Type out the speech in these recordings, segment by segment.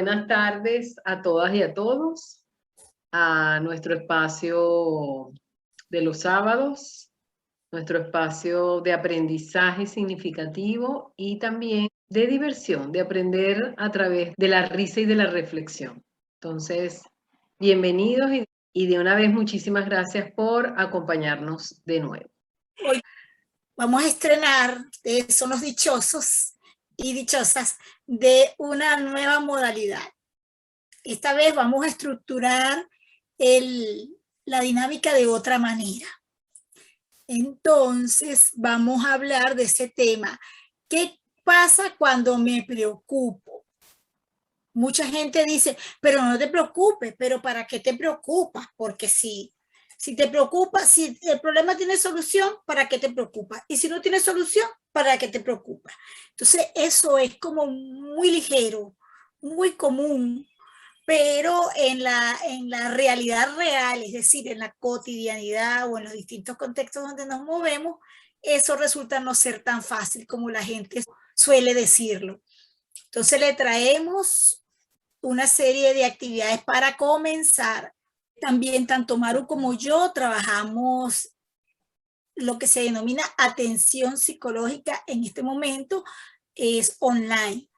buenas tardes a todas y a todos a nuestro espacio de los sábados, nuestro espacio de aprendizaje significativo y también de diversión, de aprender a través de la risa y de la reflexión. Entonces, bienvenidos y de una vez muchísimas gracias por acompañarnos de nuevo. Hoy vamos a estrenar, son los dichosos y dichosas, de una nueva modalidad. Esta vez vamos a estructurar la dinámica de otra manera. Entonces vamos a hablar de ese tema. ¿Qué pasa cuando me preocupo? Mucha gente dice, pero no te preocupes, pero ¿para qué te preocupas? Porque si te preocupa, si el problema tiene solución, ¿para qué te preocupas? Y si no tiene solución, ¿para qué te preocupas? Entonces eso es como muy ligero, muy común, pero en la realidad real, es decir, en la cotidianidad o en los distintos contextos donde nos movemos, eso resulta no ser tan fácil como la gente suele decirlo. Entonces le traemos una serie de actividades para comenzar. También tanto Maru como yo trabajamos lo que se denomina atención psicológica en este momento, es online.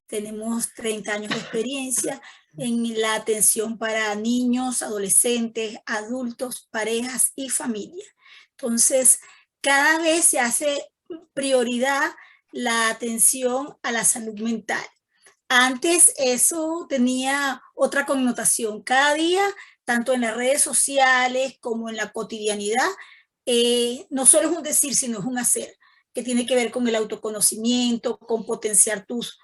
Tenemos 30 años de experiencia en la atención para niños, adolescentes, adultos, parejas y familia. Entonces, cada vez se hace prioridad la atención a la salud mental. Antes eso tenía otra connotación. Cada día, tanto en las redes sociales como en la cotidianidad, no solo es un decir, sino es un hacer, que tiene que ver con el autoconocimiento, con potenciar tus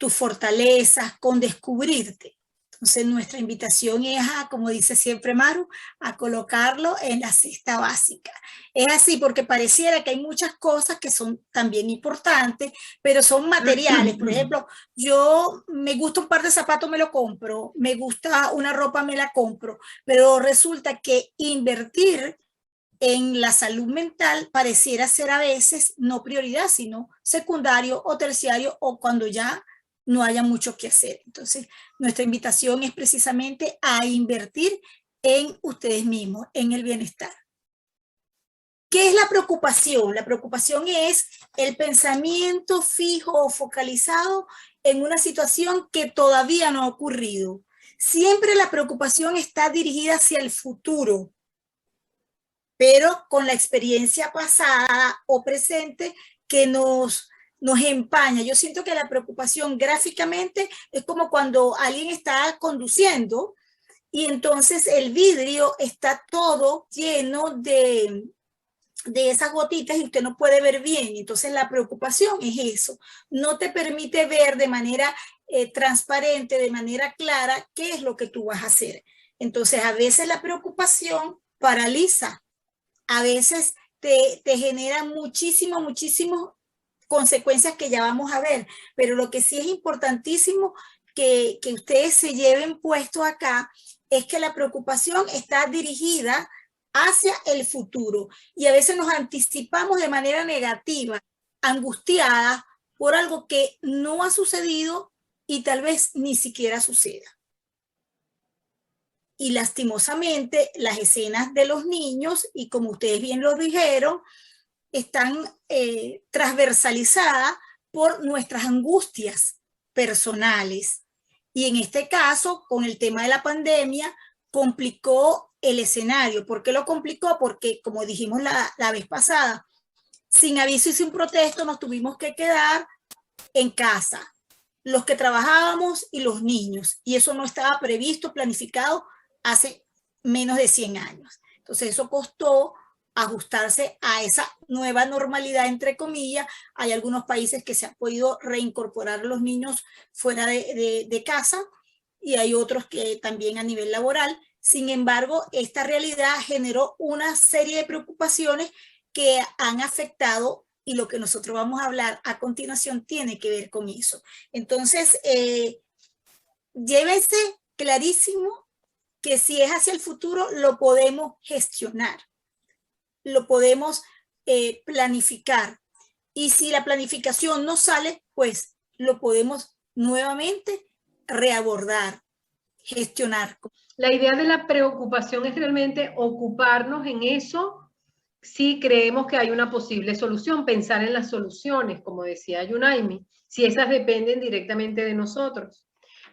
fortalezas, con descubrirte. Entonces nuestra invitación es como dice siempre Maru, a colocarlo en la cesta básica. Es así porque pareciera que hay muchas cosas que son también importantes, pero son materiales. Por ejemplo, yo me gusta un par de zapatos, me lo compro, me gusta una ropa, me la compro, pero resulta que invertir en la salud mental pareciera ser a veces no prioridad, sino secundario o terciario o cuando ya no haya mucho que hacer. Entonces, nuestra invitación es precisamente a invertir en ustedes mismos, en el bienestar. ¿Qué es la preocupación? La preocupación es el pensamiento fijo o focalizado en una situación que todavía no ha ocurrido. Siempre la preocupación está dirigida hacia el futuro, pero con la experiencia pasada o presente que nos empaña. Yo siento que la preocupación gráficamente es como cuando alguien está conduciendo y entonces el vidrio está todo lleno de esas gotitas y usted no puede ver bien. Entonces la preocupación es eso. No te permite ver de manera transparente, de manera clara, qué es lo que tú vas a hacer. Entonces a veces la preocupación paraliza. A veces te genera muchísimas consecuencias que ya vamos a ver, pero lo que sí es importantísimo que ustedes se lleven puesto acá es que la preocupación está dirigida hacia el futuro y a veces nos anticipamos de manera negativa, angustiada por algo que no ha sucedido y tal vez ni siquiera suceda. Y lastimosamente las escenas de los niños, y como ustedes bien lo dijeron, están transversalizadas por nuestras angustias personales. Y en este caso, con el tema de la pandemia, complicó el escenario. ¿Por qué lo complicó? Porque, como dijimos la vez pasada, sin aviso y sin protesto nos tuvimos que quedar en casa, los que trabajábamos y los niños. Y eso no estaba previsto, planificado hace menos de 100 años. Entonces eso costó ajustarse a esa nueva normalidad, entre comillas. Hay algunos países que se han podido reincorporar los niños fuera de casa y hay otros que también a nivel laboral. Sin embargo, esta realidad generó una serie de preocupaciones que han afectado y lo que nosotros vamos a hablar a continuación tiene que ver con eso. Entonces, llévense clarísimo que si es hacia el futuro, lo podemos gestionar, lo podemos planificar. Y si la planificación no sale, pues lo podemos nuevamente reabordar, gestionar. La idea de la preocupación es realmente ocuparnos en eso si creemos que hay una posible solución, pensar en las soluciones, como decía Yunaimi, si esas dependen directamente de nosotros.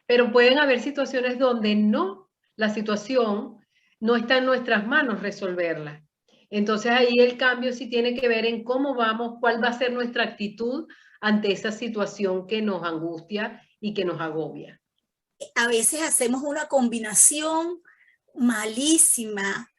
Pero pueden haber situaciones donde no, la situación no está en nuestras manos resolverla. Entonces ahí el cambio sí tiene que ver en cómo vamos, cuál va a ser nuestra actitud ante esa situación que nos angustia y que nos agobia. A veces hacemos una combinación malísima,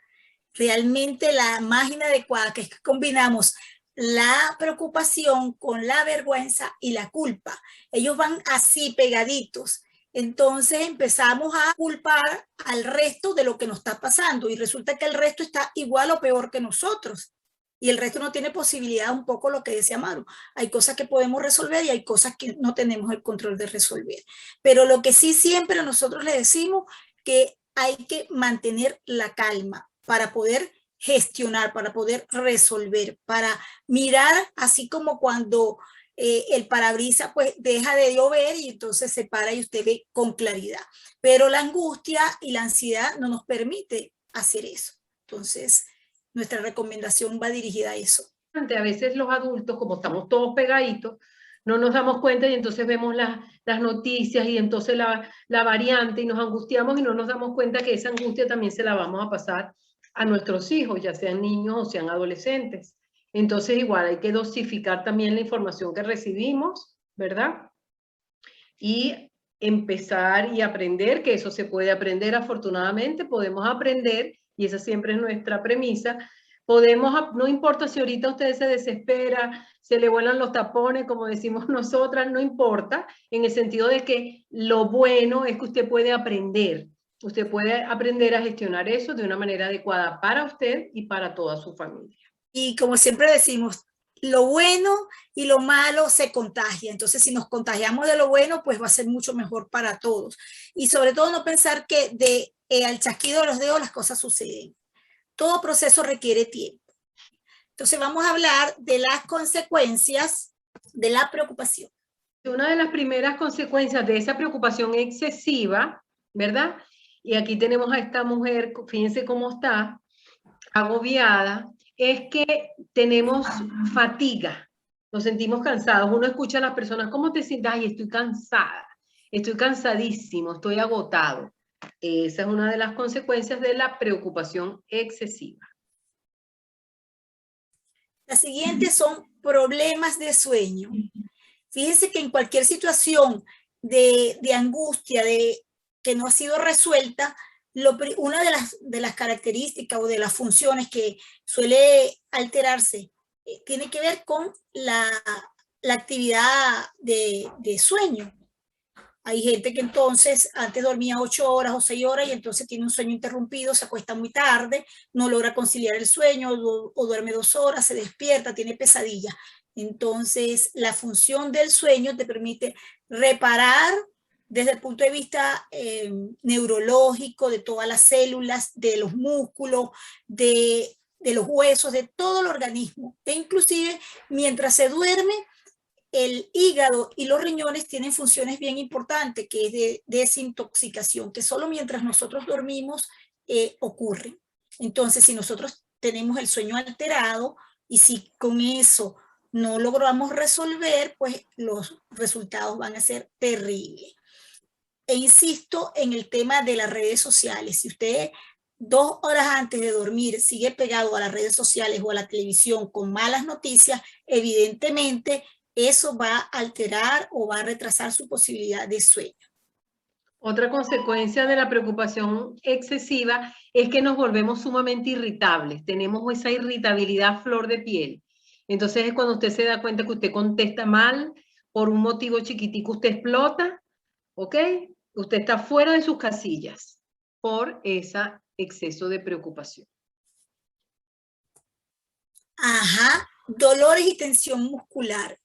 realmente la más inadecuada, que es que combinamos la preocupación con la vergüenza y la culpa. Ellos van así pegaditos. Entonces empezamos a culpar al resto de lo que nos está pasando y resulta que el resto está igual o peor que nosotros. Y el resto no tiene posibilidad, un poco lo que decía Maru. Hay cosas que podemos resolver y hay cosas que no tenemos el control de resolver. Pero lo que sí siempre nosotros le decimos que hay que mantener la calma para poder gestionar, para poder resolver, para mirar así como cuando el parabrisas pues deja de llover y entonces se para y usted ve con claridad. Pero la angustia y la ansiedad no nos permite hacer eso. Entonces, nuestra recomendación va dirigida a eso. A veces los adultos, como estamos todos pegaditos, no nos damos cuenta y entonces vemos las noticias y entonces la variante y nos angustiamos y no nos damos cuenta que esa angustia también se la vamos a pasar a nuestros hijos, ya sean niños o sean adolescentes. Entonces igual hay que dosificar también la información que recibimos, ¿verdad? Y empezar y aprender, que eso se puede aprender afortunadamente, podemos aprender, y esa siempre es nuestra premisa, podemos, no importa si ahorita usted se desespera, se le vuelan los tapones, como decimos nosotras, no importa, en el sentido de que lo bueno es que usted puede aprender a gestionar eso de una manera adecuada para usted y para toda su familia. Y como siempre decimos, lo bueno y lo malo se contagia. Entonces, si nos contagiamos de lo bueno, pues va a ser mucho mejor para todos. Y sobre todo no pensar que al chasquido de los dedos las cosas suceden. Todo proceso requiere tiempo. Entonces, vamos a hablar de las consecuencias de la preocupación. Una de las primeras consecuencias de esa preocupación excesiva, ¿verdad? Y aquí tenemos a esta mujer, fíjense cómo está, agobiada, es que tenemos fatiga, nos sentimos cansados. Uno escucha a las personas, ¿cómo te sientes? Ay, estoy cansada, estoy cansadísimo, estoy agotado. Esa es una de las consecuencias de la preocupación excesiva. Las siguientes son problemas de sueño. Fíjense que en cualquier situación de angustia, que no ha sido resuelta, una de las características o de las funciones que suele alterarse tiene que ver con la actividad de sueño. Hay gente que entonces antes dormía 8 horas o 6 horas y entonces tiene un sueño interrumpido, se acuesta muy tarde, no logra conciliar el sueño o duerme 2 horas, se despierta, tiene pesadillas. Entonces, la función del sueño te permite reparar desde el punto de vista neurológico de todas las células, de los músculos, de los huesos, de todo el organismo. E inclusive, mientras se duerme, el hígado y los riñones tienen funciones bien importantes, que es de desintoxicación, que solo mientras nosotros dormimos ocurre. Entonces, si nosotros tenemos el sueño alterado y si con eso no logramos resolver, pues los resultados van a ser terribles. E insisto en el tema de las redes sociales. Si usted 2 horas antes de dormir sigue pegado a las redes sociales o a la televisión con malas noticias, evidentemente eso va a alterar o va a retrasar su posibilidad de sueño. Otra consecuencia de la preocupación excesiva es que nos volvemos sumamente irritables. Tenemos esa irritabilidad a flor de piel. Entonces es cuando usted se da cuenta que usted contesta mal, por un motivo chiquitico usted explota, ¿ok? Usted está fuera de sus casillas por ese exceso de preocupación. Ajá, dolores y tensión muscular.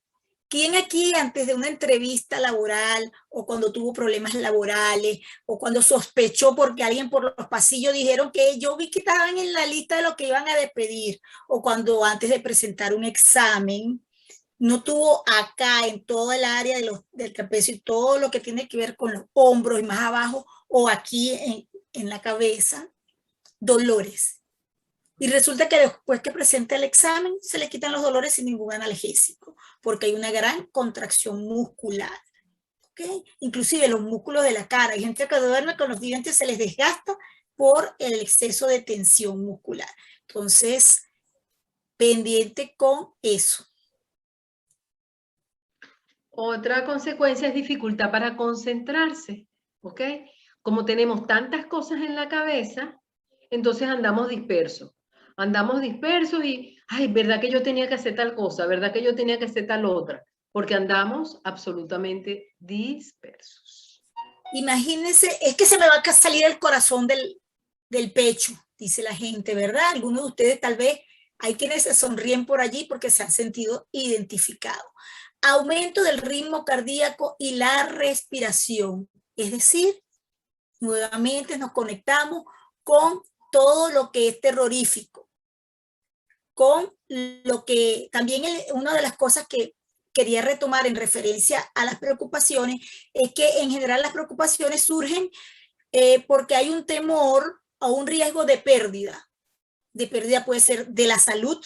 ¿Quién aquí antes de una entrevista laboral o cuando tuvo problemas laborales o cuando sospechó porque alguien por los pasillos dijeron que yo vi que estaban en la lista de lo que iban a despedir o cuando antes de presentar un examen no tuvo acá en todo el área del trapecio y todo lo que tiene que ver con los hombros y más abajo o aquí en la cabeza, dolores. Y resulta que después que presenta el examen se le quitan los dolores sin ningún analgésico, porque hay una gran contracción muscular. ¿Okay? Inclusive los músculos de la cara. Hay gente que duerme con los dientes, se les desgasta por el exceso de tensión muscular. Entonces, pendiente con eso. Otra consecuencia es dificultad para concentrarse, ¿ok? Como tenemos tantas cosas en la cabeza, entonces andamos dispersos. Andamos dispersos y, ay, ¿verdad que yo tenía que hacer tal cosa? ¿Verdad que yo tenía que hacer tal otra? Porque andamos absolutamente dispersos. Imagínense, es que se me va a salir el corazón del pecho, dice la gente, ¿verdad? Algunos de ustedes tal vez, hay quienes se sonríen por allí porque se han sentido identificados. Aumento del ritmo cardíaco y la respiración. Es decir, nuevamente nos conectamos con todo lo que es terrorífico, con lo que también una de las cosas que quería retomar en referencia a las preocupaciones es que en general las preocupaciones surgen porque hay un temor o un riesgo de pérdida. De pérdida puede ser de la salud,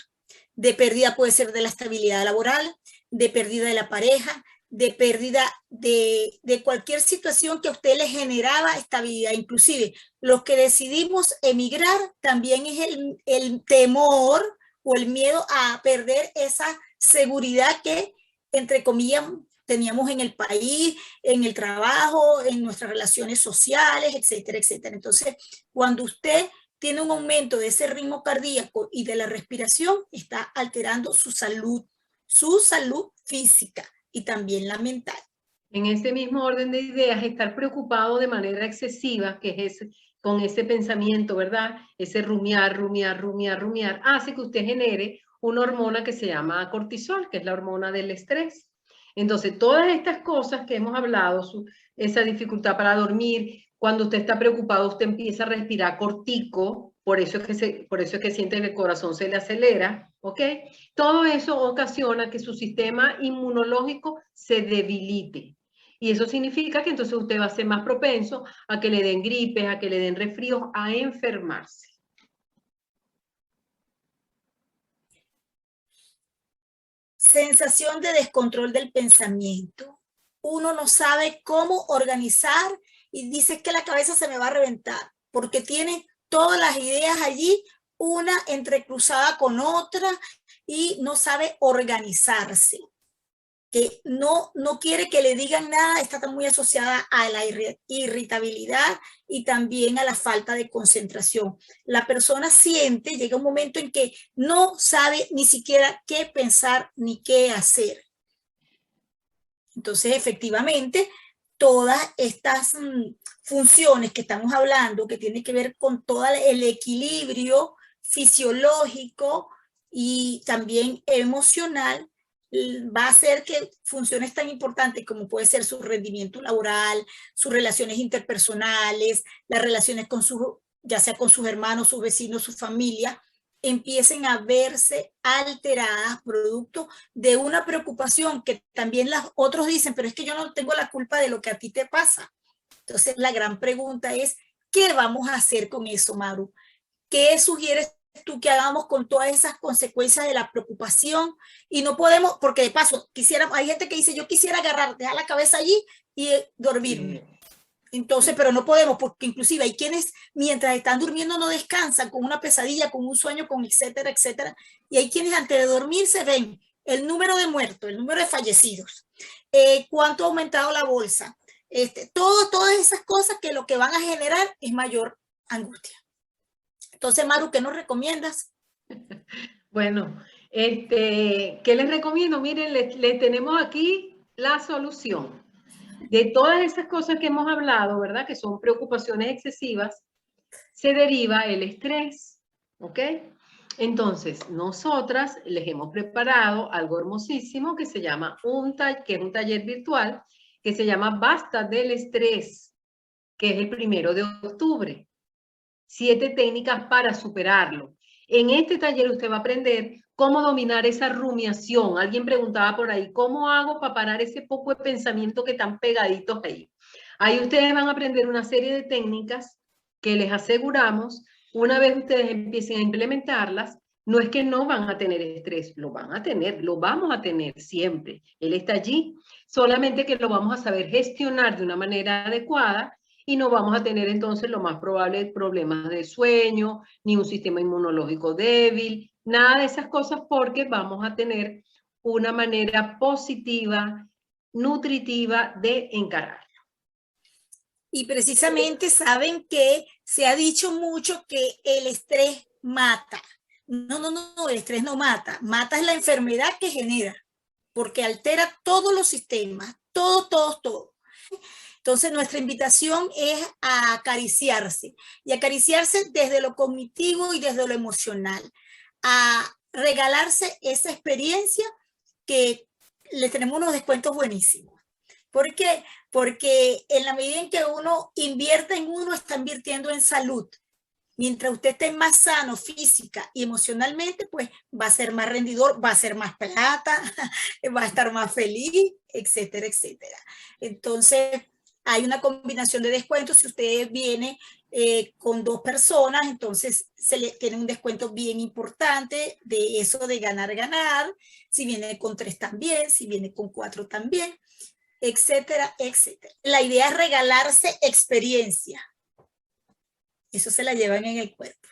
de pérdida puede ser de la estabilidad laboral, de pérdida de la pareja, de pérdida de cualquier situación que a usted le generaba estabilidad. Inclusive los que decidimos emigrar también es el temor o el miedo a perder esa seguridad que, entre comillas, teníamos en el país, en el trabajo, en nuestras relaciones sociales, etcétera, etcétera. Entonces, cuando usted tiene un aumento de ese ritmo cardíaco y de la respiración, está alterando su salud física y también la mental. En ese mismo orden de ideas, estar preocupado de manera excesiva, que es con ese pensamiento, ¿verdad? Ese rumiar, rumiar, rumiar, rumiar, hace que usted genere una hormona que se llama cortisol, que es la hormona del estrés. Entonces, todas estas cosas que hemos hablado, esa dificultad para dormir, cuando usted está preocupado, usted empieza a respirar cortico, por eso es que siente que el corazón se le acelera, ¿ok? Todo eso ocasiona que su sistema inmunológico se debilite. Y eso significa que entonces usted va a ser más propenso a que le den gripes, a que le den resfríos, a enfermarse. Sensación de descontrol del pensamiento. Uno no sabe cómo organizar y dice que la cabeza se me va a reventar porque tiene todas las ideas allí, una entrecruzada con otra y no sabe organizarse. Que no quiere que le digan nada, está muy asociada a la irritabilidad y también a la falta de concentración. La persona siente, llega un momento en que no sabe ni siquiera qué pensar ni qué hacer. Entonces, efectivamente, todas estas funciones que estamos hablando, que tienen que ver con todo el equilibrio fisiológico y también emocional, va a hacer que funciones tan importantes como puede ser su rendimiento laboral, sus relaciones interpersonales, las relaciones con ya sea con sus hermanos, sus vecinos, su familia, empiecen a verse alteradas producto de una preocupación que también los otros dicen, pero es que yo no tengo la culpa de lo que a ti te pasa. Entonces la gran pregunta es, ¿qué vamos a hacer con eso, Maru? ¿Qué sugieres tú que hagamos con todas esas consecuencias de la preocupación? Y no podemos, porque de paso, hay gente que dice, yo quisiera agarrar, dejar la cabeza allí y dormirme. Entonces, pero no podemos, porque inclusive hay quienes mientras están durmiendo no descansan, con una pesadilla, con un sueño, con etcétera, etcétera. Y hay quienes antes de dormirse ven el número de muertos, el número de fallecidos, cuánto ha aumentado la bolsa, todas esas cosas que lo que van a generar es mayor angustia. Entonces, Maru, ¿qué nos recomiendas? Bueno, ¿qué les recomiendo? Miren, les tenemos aquí la solución. De todas esas cosas que hemos hablado, ¿verdad? Que son preocupaciones excesivas, se deriva el estrés, ¿ok? Entonces, nosotras les hemos preparado algo hermosísimo que se llama que es un taller virtual, que se llama Basta del Estrés, que es el 1 de octubre. 7 técnicas para superarlo. En este taller usted va a aprender cómo dominar esa rumiación. Alguien preguntaba por ahí, ¿cómo hago para parar ese poco de pensamiento que están pegaditos ahí? Ahí ustedes van a aprender una serie de técnicas que les aseguramos, una vez ustedes empiecen a implementarlas, no es que no van a tener estrés, lo van a tener, lo vamos a tener siempre. Él está allí, solamente que lo vamos a saber gestionar de una manera adecuada y no vamos a tener entonces lo más probable problemas de sueño, ni un sistema inmunológico débil, nada de esas cosas, porque vamos a tener una manera positiva, nutritiva de encarar. Y precisamente saben que se ha dicho mucho que el estrés mata. No, el estrés no mata. Mata es la enfermedad que genera, porque altera todos los sistemas, todo. Entonces, nuestra invitación es a acariciarse, y acariciarse desde lo cognitivo y desde lo emocional, a regalarse esa experiencia que le tenemos unos descuentos buenísimos. ¿Por qué? Porque en la medida en que uno invierte en uno, está invirtiendo en salud. Mientras usted esté más sano física y emocionalmente, pues va a ser más rendidor, va a ser más plata, va a estar más feliz, etcétera, etcétera. Entonces, hay una combinación de descuentos. Si usted viene con 2 personas, entonces se le tiene un descuento bien importante de eso de ganar. Si viene con 3 también, si viene con 4 también, etcétera, etcétera. La idea es regalarse experiencia. Eso se la llevan en el cuerpo.